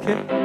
Okay.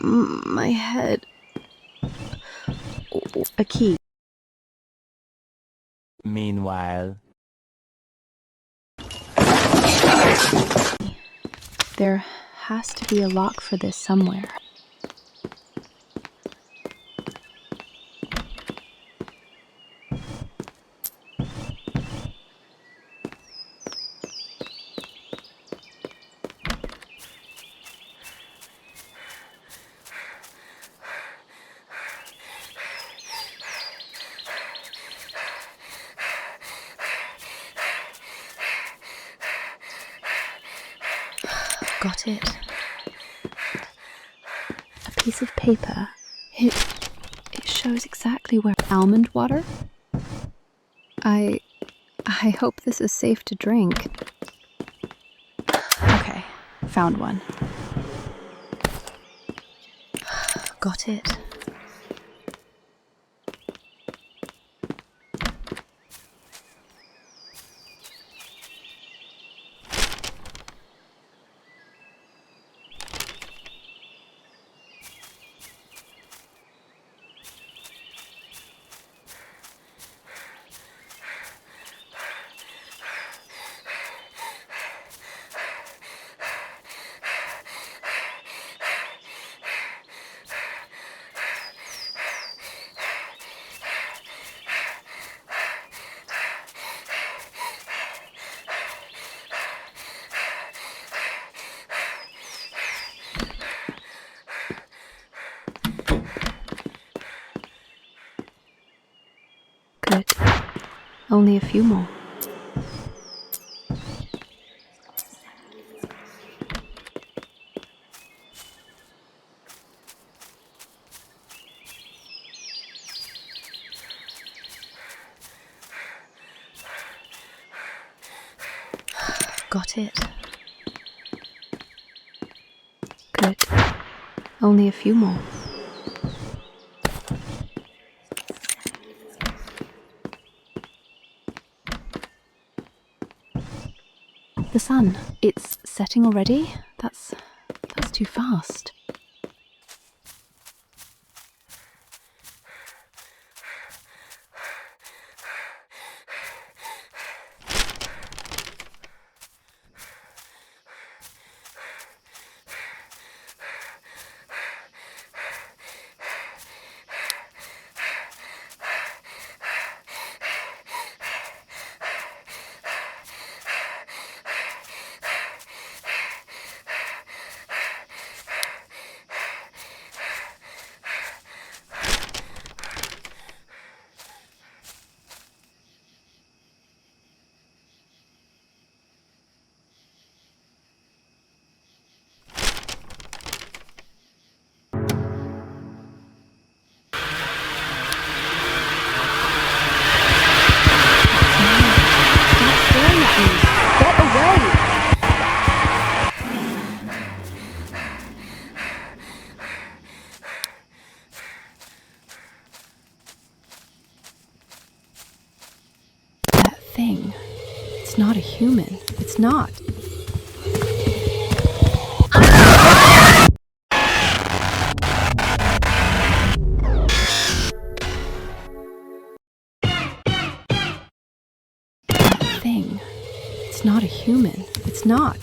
My head. A key. Meanwhile. There has to be a lock for this somewhere. Got it. A piece of paper. It shows exactly where. Almond water? I hope this is safe to drink. Okay, found one. Got it. Good. Only a few more. Got it. Good. Only a few more. The sun. It's setting already? That's too fast. Thing. It's not a human. It's not. That thing. It's not a human. It's not.